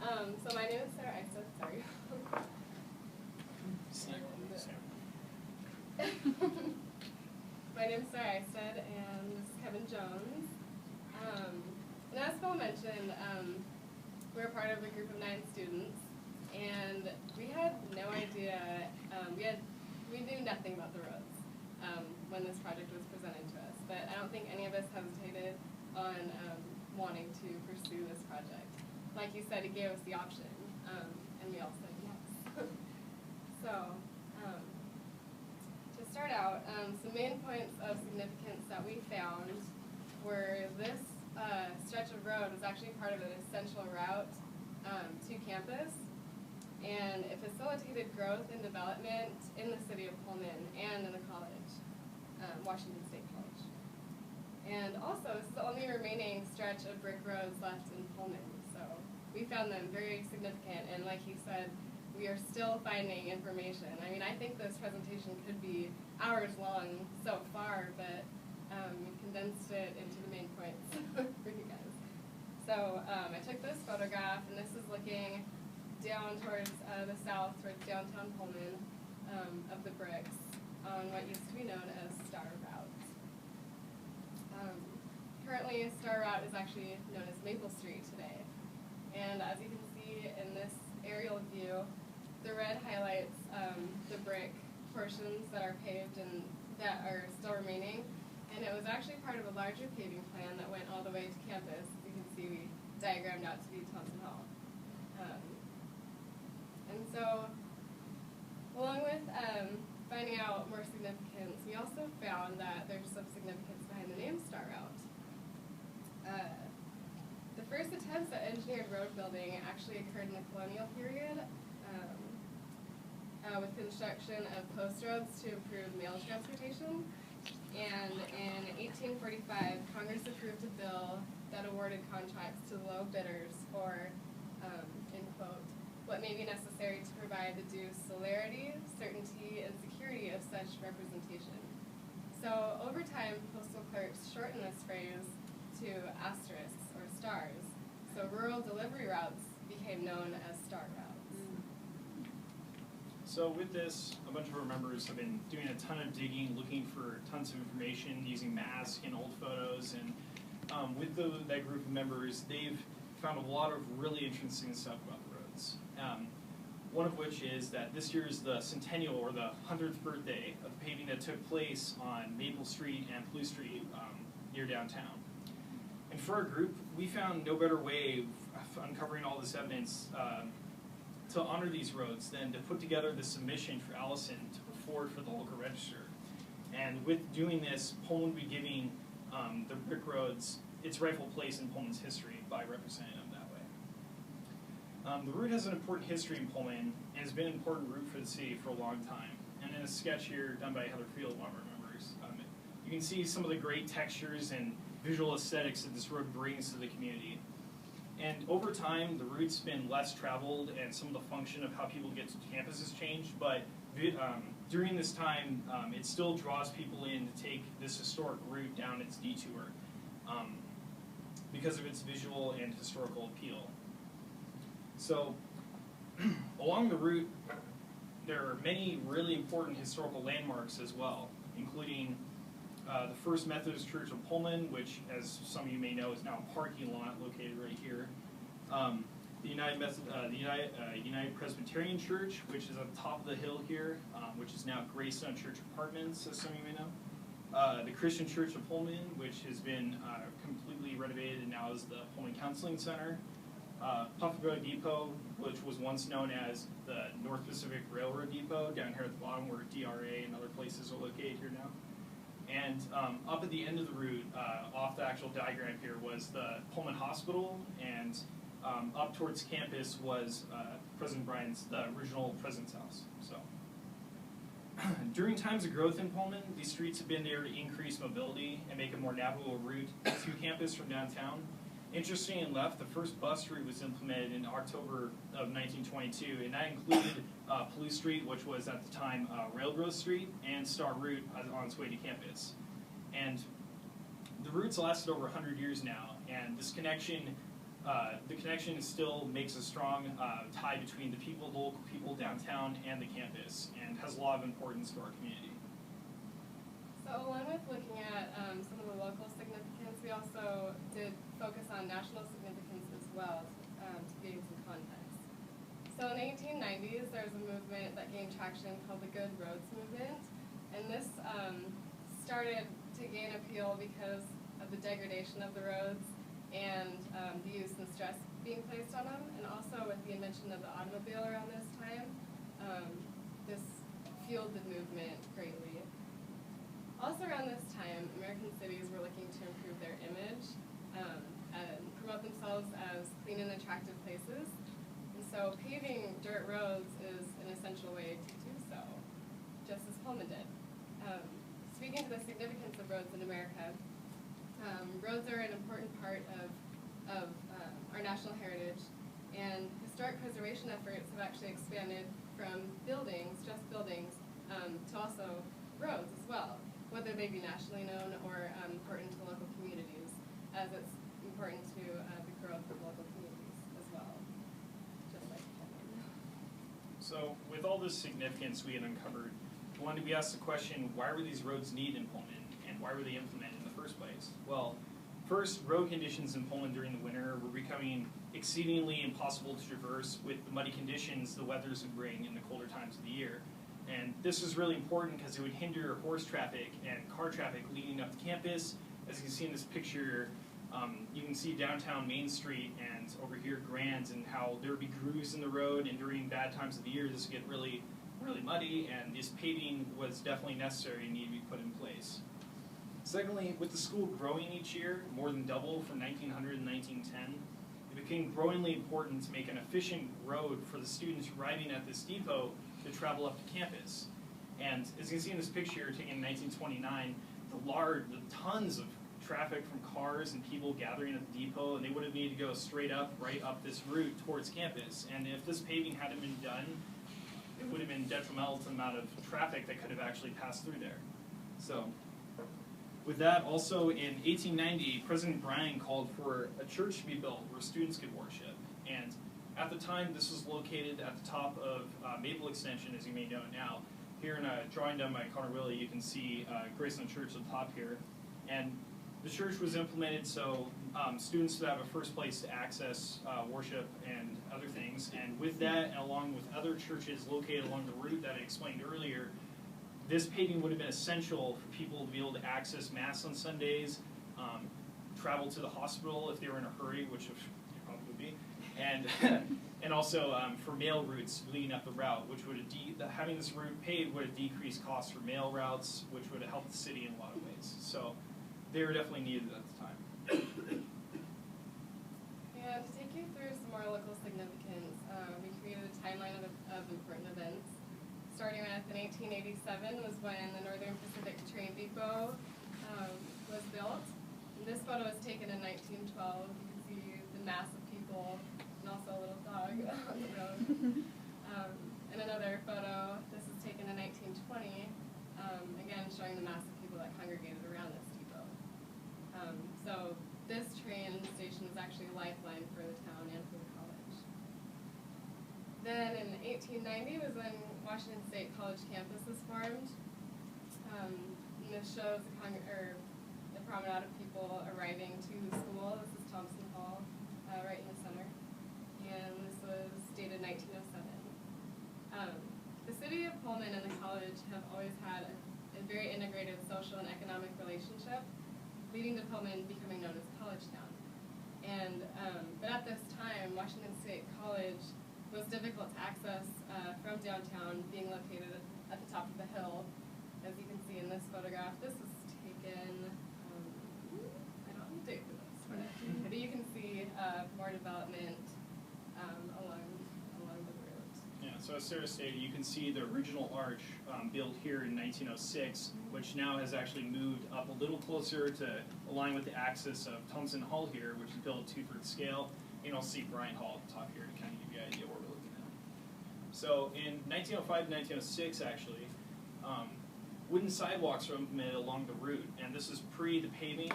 So my name is Sarah Eystad, sorry. My name is Sarah Eystad, and this is Kevin Jones. And as Phil mentioned, we're part of a group of 9 students, and we had no idea, we knew nothing about the roads when this project was presented to us, but I don't think any of us hesitated on wanting to pursue this project. Like you said, it gave us the option, and we all said yes. So, to start out, some main points of significance that we found were this stretch of road was actually part of an essential route to campus, and it facilitated growth and development in the city of Pullman and in the college, Washington State College. And also, this is the only remaining stretch of brick roads left in Pullman, so we found them very significant, and like he said, we are still finding information. I mean, I think this presentation could be hours long so far, but we condensed it into the main points for you guys. So I took this photograph, and this is looking down towards the south, towards downtown Pullman, of the bricks on what used to be known as Star Route. Currently, Star Route is actually known as Maple Street today. And as you can see in this aerial view, the red highlights the brick portions that are paved and that are still remaining. And it was actually part of a larger paving plan that went all the way to campus. As you can see, we diagrammed out to be Thompson Hall. And so, along with finding out more significance, we also found that there's some significance behind the name Star Route. The first attempts at engineered road building actually occurred in the colonial period with construction of post roads to improve mail transportation. And in 1845, Congress approved a bill that awarded contracts to low bidders for, in quote, what may be necessary to provide the due celerity, certainty, and security of such representation. So over time, postal clerks shortened this phrase to asterisks or stars. So rural delivery routes became known as star routes. So with this, a bunch of our members have been doing a ton of digging, looking for tons of information, using maps and old photos, and with that group of members, they've found a lot of really interesting stuff about the roads. One of which is that this year is the centennial, or the 100th birthday, of the paving that took place on Maple Street and Blue Street near downtown. And for our group, we found no better way of uncovering all this evidence to honor these roads than to put together the submission for Allison to put forward for the local register. And with doing this, Pullman will be giving the brick roads its rightful place in Pullman's history by representing them that way. The route has an important history in Pullman and has been an important route for the city for a long time. And in a sketch here done by Heather Field, one of our members, you can see some of the great textures and visual aesthetics that this road brings to the community. And over time, the route's been less traveled, and some of the function of how people get to campus has changed, but during this time, it still draws people in to take this historic route down its detour because of its visual and historical appeal. So, along the route, there are many really important historical landmarks as well, including the First Methodist Church of Pullman, which, as some of you may know, is now a parking lot located right here. The United Presbyterian Church, which is at the top of the hill here, which is now Greystone Church Apartments, as some of you may know. The Christian Church of Pullman, which has been completely renovated and now is the Pullman Counseling Center. Puffco Depot, which was once known as the North Pacific Railroad Depot, down here at the bottom where DRA and other places are located here now. And up at the end of the route, off the actual diagram here, was the Pullman Hospital, and up towards campus was President Bryan's, the original president's house. So, during times of growth in Pullman, these streets have been there to increase mobility and make a more navigable route to campus from downtown. Interestingly enough, the first bus route was implemented in October of 1922, and that included Blue Street, which was at the time Railroad Street, and Star Route on its way to campus. And the routes lasted over 100 years now, and this connection the connection still makes a strong tie between the people, the local people downtown, and the campus, and has a lot of importance to our community. So along with looking at some of the local significance, we also did focus on national significance as well, to give some context. So in the 1890s, there was a movement that gained traction called the Good Roads Movement, and this started to gain appeal because of the degradation of the roads and the use and stress being placed on them, and also with the invention of the automobile around this time, this fueled the movement greatly. Also around this time, American cities were looking to improve their image and promote themselves as clean and attractive places. And so paving dirt roads is an essential way to do so, just as Pullman did. Speaking to the significance of roads in America, roads are an important part of our national heritage, and historic preservation efforts have actually expanded from buildings, just buildings, to also roads as well, whether they be nationally known or important to local communities, as it's important to the growth of local communities as well, just like Pullman. So with all this significance we had uncovered, we asked the question, why were these roads needed in Pullman, and why were they implemented in the first place? Well, first, road conditions in Pullman during the winter were becoming exceedingly impossible to traverse with the muddy conditions the weathers would bring in the colder times of the year. And this was really important because it would hinder horse traffic and car traffic leading up to campus. As you can see in this picture, you can see downtown Main Street and over here Grand, and how there would be grooves in the road, and during bad times of the year this would get really muddy, and this paving was definitely necessary and needed to be put in place. Secondly, with the school growing each year, more than double from 1900 to 1910, it became growingly important to make an efficient road for the students arriving at this depot to travel up to campus. And as you can see in this picture taken in 1929, the tons of traffic from cars and people gathering at the depot, and they would have needed to go straight up, right up this route towards campus. And if this paving hadn't been done, it would have been detrimental to the amount of traffic that could have actually passed through there. So, with that, also in 1890, President Bryan called for a church to be built where students could worship. And at the time, this was located at the top of Maple Extension, as you may know now. Here in a drawing done by Connor Willey, you can see Graceland Church at the top here. And the church was implemented so students would have a first place to access worship and other things. And with that, and along with other churches located along the route that I explained earlier, this paving would have been essential for people to be able to access Mass on Sundays, travel to the hospital if they were in a hurry, which they probably would be, and also for mail routes leading up the route, which would have having this route paved would have decreased costs for mail routes, which would have helped the city in a lot of ways. So they were definitely needed at the time. Yeah, to take you through some more local significance, we created a timeline of important events. Starting with in 1887 was when the Northern Pacific Train Depot was built. And this photo was taken in 1912. You can see the mass of people and also a little dog on the road. And another photo, this is taken in 1920, again showing the mass of people that congregated around this depot. So this train station is actually a lifeline for the town and for the college. Then in 1890 was when Washington State College campus was formed. And this shows the promenade of people arriving to school. This is Thompson Hall, right in the center. And this was dated 1907. The city of Pullman and the college have always had a very integrated social and economic relationship, leading to Pullman becoming known as College Town. And but at this time, Washington State College was difficult to access from downtown, being located at the top of the hill. As you can see in this photograph, this was taken, I don't have a date for this, but you can see more development along the route. Yeah, so as Sarah stated, you can see the original arch built here in 1906, which now has actually moved up a little closer to align with the axis of Thompson Hall here, which is built at 2/3 scale. And you'll see Bryant Hall at the top here to kind of give you an idea what we're looking at. So in 1905 to 1906, actually, Wooden sidewalks were implemented along the route, and this is pre the paving,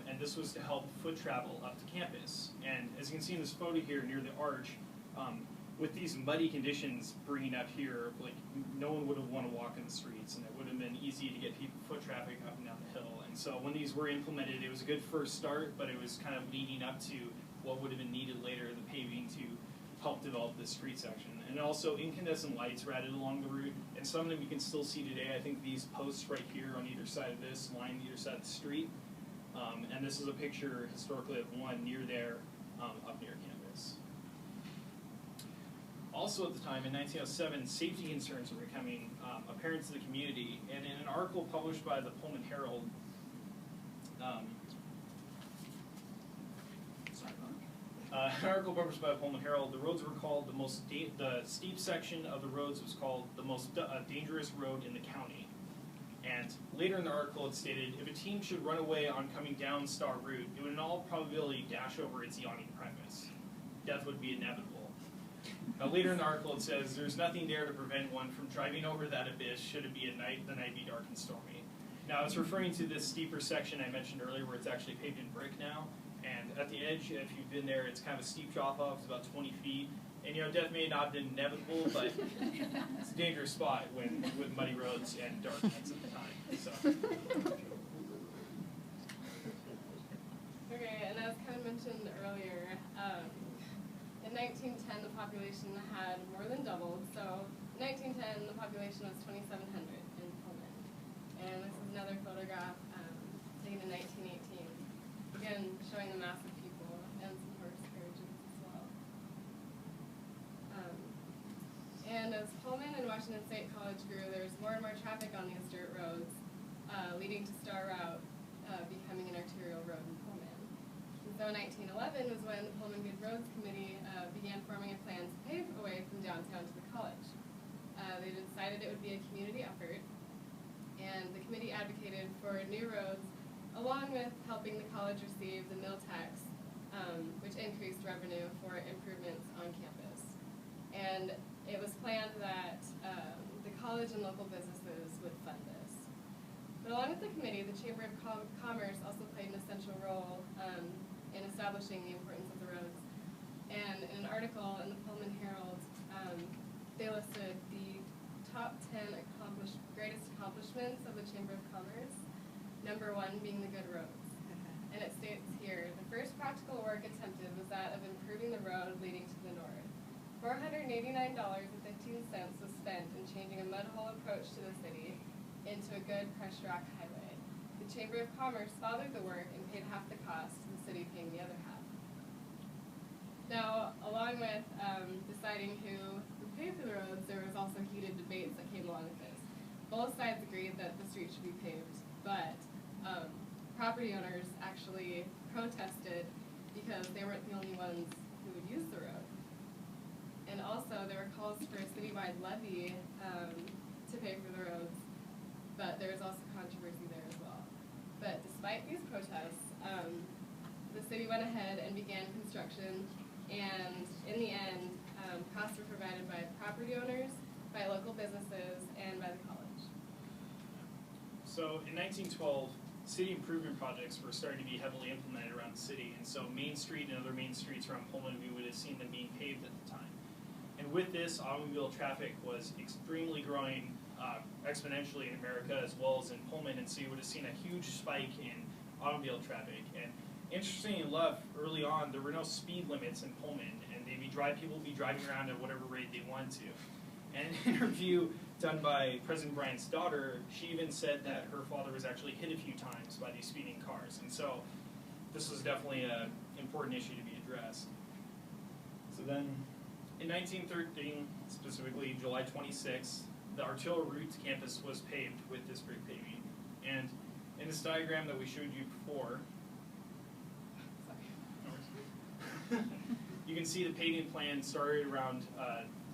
and this was to help foot travel up to campus. And as you can see in this photo here near the arch, with these muddy conditions bringing up here, like no one would have want to walk in the streets, and it would have been easy to get foot traffic up and down the hill. And so when these were implemented, it was a good first start, but it was kind of leading up to what would have been needed later, the paving, to help develop this street section. And also incandescent lights were added along the route, and some of them you can still see today. I think these posts right here on either side of this line either side of the street. And this is a picture historically of one near there, up near campus. Also at the time, in 1907, safety concerns were becoming apparent to the community, and in an article published by the Pullman Herald, an article published by the Pullman Herald, the roads were called the steep section of the roads was called the most dangerous road in the county. And later in the article it stated, if a team should run away on coming down Star Route, it would in all probability dash over its yawning premise. Death would be inevitable. Now later in the article it says, there's nothing there to prevent one from driving over that abyss should it be at night, the night be dark and stormy. Now it's referring to this steeper section I mentioned earlier where it's actually paved in brick now. And at the edge, if you've been there, it's kind of a steep drop-off. It's about 20 feet. And, you know, death may not have been inevitable, but it's a dangerous spot with muddy roads and dark nights at the time. So. Okay, and as kind of mentioned earlier, in 1910, the population had more than doubled. So in 1910, the population was 2,700 in Pullman. And this is another photograph taken in 1918. Again, showing the mass of people and some horse carriages as well. And as Pullman and Washington State College grew, there was more and more traffic on these dirt roads, leading to Star Route becoming an arterial road in Pullman. And so 1911 was when the Pullman Good Roads Committee began forming a plan to pave away from downtown to the college. They decided it would be a community effort, and the committee advocated for new roads along with helping the college receive the mill tax, which increased revenue for improvements on campus. And it was planned that the college and local businesses would fund this. But along with the committee, the Chamber of Commerce also played an essential role in establishing the importance of the roads. And in an article in the Pullman Herald, they listed the top 10 greatest accomplishments of the Chamber of Commerce. Number 1 being the good roads. And it states here, the first practical work attempted was that of improving the road leading to the north. $489.15 was spent in changing a mud hole approach to the city into a good crushed rock highway. The Chamber of Commerce fathered the work and paid half the cost, the city paying the other half. Now, along with deciding who would pay for the roads, there was also heated debates that came along with this. Both sides agreed that the street should be paved, but property owners actually protested because they weren't the only ones who would use the road. And also there were calls for a citywide levy to pay for the roads, but there was also controversy there as well. But despite these protests, the city went ahead and began construction, and in the end, costs were provided by property owners, by local businesses, and by the college. So in 1912, city improvement projects were starting to be heavily implemented around the city, and so Main Street and other main streets around Pullman, we would have seen them being paved at the time. And with this, automobile traffic was extremely growing exponentially in America as well as in Pullman, and so you would have seen a huge spike in automobile traffic. And interestingly enough, early on, there were no speed limits in Pullman, and people would be driving around at whatever rate they wanted to. And an interview done by President Bryant's daughter, she even said that her father was actually hit a few times by these speeding cars. And so this was definitely an important issue to be addressed. So then in 1913, specifically July 26th, the arterial route to campus was paved with this brick paving. And in this diagram that we showed you before, you can see the paving plan started around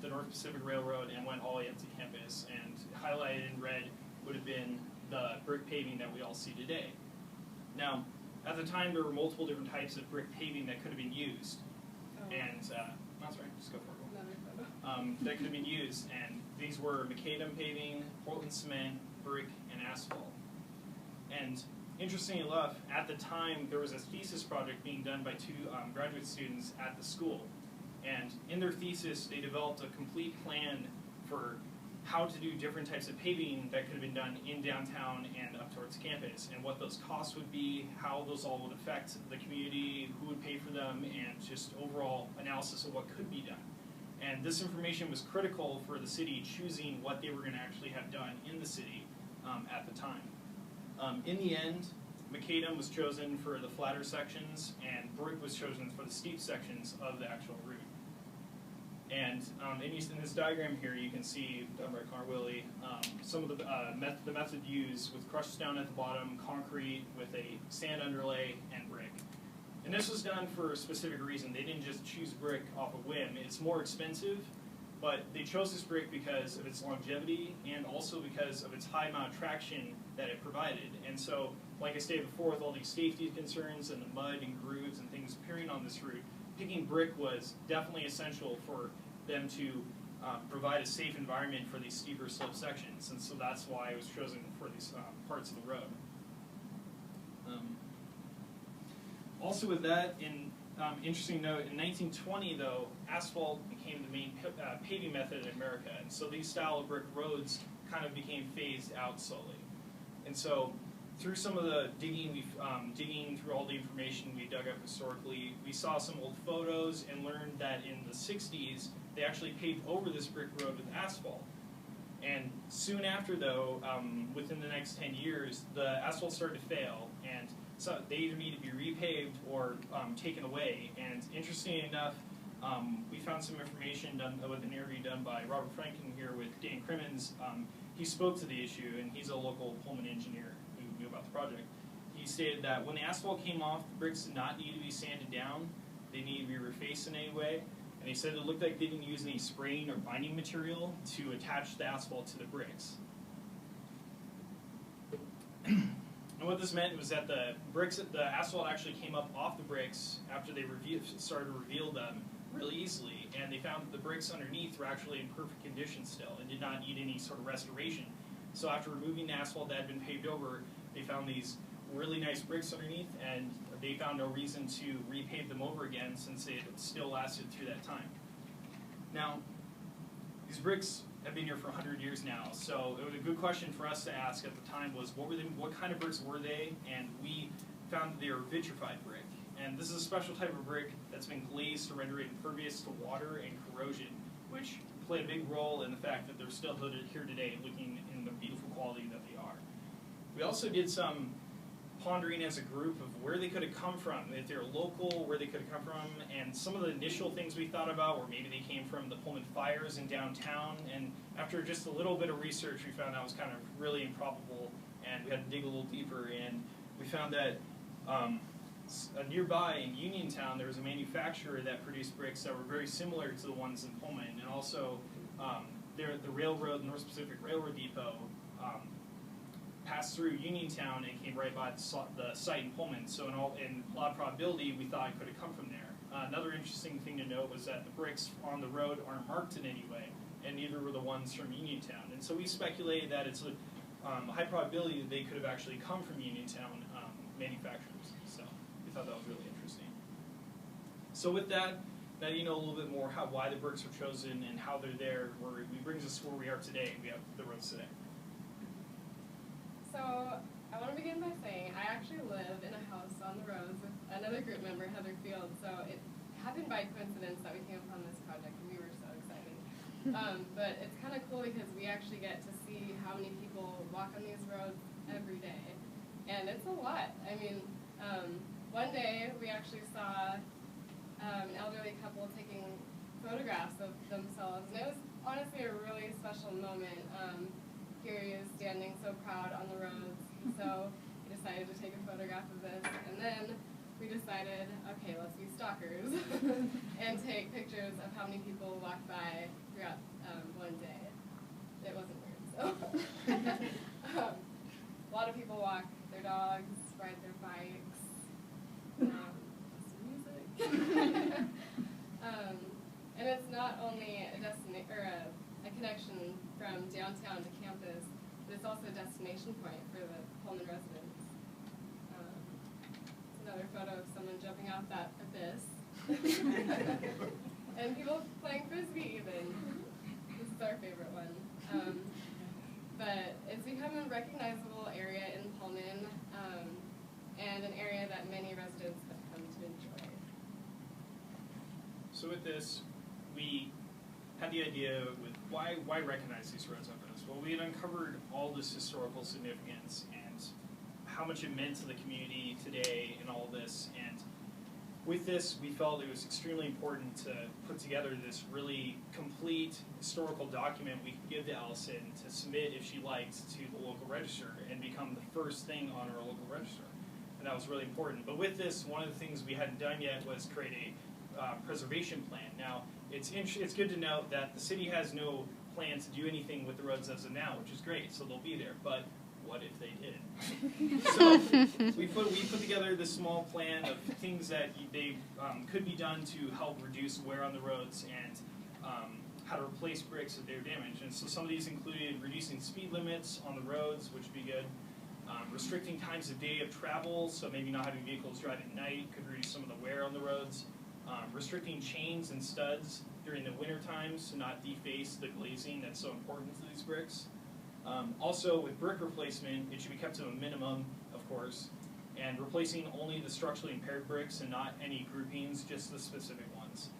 the North Pacific Railroad and went all the way up to campus, and highlighted in red would have been the brick paving that we all see today. Now, at the time, there were multiple different types of brick paving that could have been used, and that's right, just go for it. That could have been used, and these were macadam paving, Portland cement, brick and asphalt. And interestingly enough, at the time, there was a thesis project being done by two graduate students at the school. And in their thesis, they developed a complete plan for how to do different types of paving that could have been done in downtown and up towards campus, and what those costs would be, how those all would affect the community, who would pay for them, and just overall analysis of what could be done. And this information was critical for the city choosing what they were going to actually have done in the city at the time. In the end, macadam was chosen for the flatter sections, and brick was chosen for the steep sections of the actual route. And in this diagram here, you can see, done by Carwillie, some of the method used with crushed stone at the bottom, concrete with a sand underlay, and brick. And this was done for a specific reason. They didn't just choose brick off a whim. It's more expensive, but they chose this brick because of its longevity and also because of its high amount of traction that it provided. And so, like I stated before, with all these safety concerns and the mud and grooves and things appearing on this route, picking brick was definitely essential for them to provide a safe environment for these steeper slope sections, and so that's why it was chosen for these parts of the road. Also with that, interesting note, in 1920 though, asphalt became the main paving method in America, and so these style of brick roads kind of became phased out slowly. And so through some of the digging, digging through all the information we dug up historically, we saw some old photos and learned that in the 60s, they actually paved over this brick road with asphalt. And soon after though, within the next 10 years, the asphalt started to fail, and so they either need to be repaved or taken away. And interestingly enough, we found some information done with an interview done by Robert Franken here with Dan Crimmins. He spoke to the issue, and he's a local Pullman engineer who knew about the project. He stated that when the asphalt came off, the bricks did not need to be sanded down. They needed to be refaced in any way. And he said it looked like they didn't use any spraying or binding material to attach the asphalt to the bricks. And what this meant was that the asphalt actually came up off the bricks after they started to reveal them really easily, and they found that the bricks underneath were actually in perfect condition still and did not need any sort of restoration. So after removing the asphalt that had been paved over, they found these really nice bricks underneath, and they found no reason to repave them over again since they had still lasted through that time. Now, these bricks have been here for 100 years now, so it was a good question for us to ask at the time was, what kind of bricks were they? And we found that they were vitrified brick. And this is a special type of brick that's been glazed to render it impervious to water and corrosion, which play a big role in the fact that they're still here today, looking in the beautiful quality that they are. We also did some pondering as a group of where they could have come from, if they're local, where they could have come from, and some of the initial things we thought about were maybe they came from the Pullman fires in downtown, and after just a little bit of research we found that was kind of really improbable, and we had to dig a little deeper, and we found that nearby in Uniontown there was a manufacturer that produced bricks that were very similar to the ones in Pullman, and also the railroad, the North Pacific Railroad Depot, passed through Uniontown and came right by the site in Pullman. So in a lot of probability, we thought it could have come from there. Another interesting thing to note was that the bricks on the road aren't marked in any way, and neither were the ones from Uniontown. And so we speculated that it's a high probability that they could have actually come from Uniontown manufacturers. So we thought that was really interesting. So with that, now you know a little bit more why the bricks were chosen and how they're there. It brings us where we are today. We have the roads today. So I want to begin by saying I actually live in a house on the roads with another group member, Heather Field. So it happened by coincidence that we came upon this project, and we were so excited. But it's kind of cool because we actually get to see how many people walk on these roads every day, and it's a lot. I mean, one day we actually saw an elderly couple taking photographs of themselves, and it was honestly a really special moment. Here he is standing so proud on the roads, and so we decided to take a photograph of this, and then we decided, okay, let's be stalkers and take pictures of how many people walked by throughout one day. It wasn't weird, so. A lot of people walk their dogs, ride their bikes, listen to music. And it's not only a connection from downtown to campus, but it's also a destination point for the Pullman residents. It's another photo of someone jumping off that abyss. And people playing Frisbee even. This is our favorite one. But it's become a recognizable area in Pullman, and an area that many residents have come to enjoy. So with this, we had the idea with why recognize these roads over this? Well, we had uncovered all this historical significance and how much it meant to the community today and all this. And with this, we felt it was extremely important to put together this really complete historical document we could give to Allison to submit if she liked to the local register and become the first thing on our local register. And that was really important. But with this, one of the things we hadn't done yet was create a preservation plan. Now, it's good to note that the city has no plan to do anything with the roads as of now, which is great, so they'll be there. But what if they did? So we put together this small plan of things that they could be done to help reduce wear on the roads and how to replace bricks if they're damaged. And so some of these included reducing speed limits on the roads, which would be good. Restricting times of day of travel, so maybe not having vehicles drive at night could reduce some of the wear on the roads. Restricting chains and studs during the winter times to not deface the glazing that's so important to these bricks. Also, with brick replacement, it should be kept to a minimum, of course, and replacing only the structurally impaired bricks and not any groupings, just the specific ones.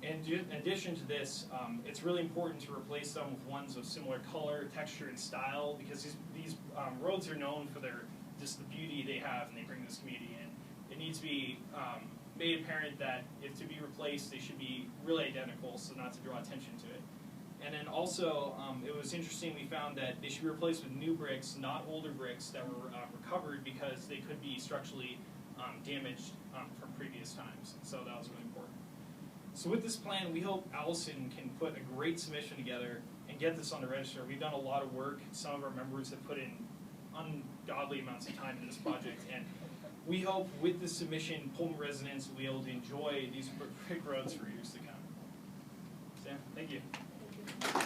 And in addition to this, it's really important to replace them with ones of similar color, texture, and style, because these roads are known for just the beauty they have and they bring this community in. It needs to be made apparent that if to be replaced, they should be really identical, so not to draw attention to it. And then also, it was interesting, we found that they should be replaced with new bricks, not older bricks that were recovered because they could be structurally damaged from previous times. So that was really important. So with this plan, we hope Allison can put a great submission together and get this on the register. We've done a lot of work. Some of our members have put in ungodly amounts of time in this project. And we hope with this submission, Pullman residents will be able to enjoy these brick roads for years to come. Sam, thank you. Thank you.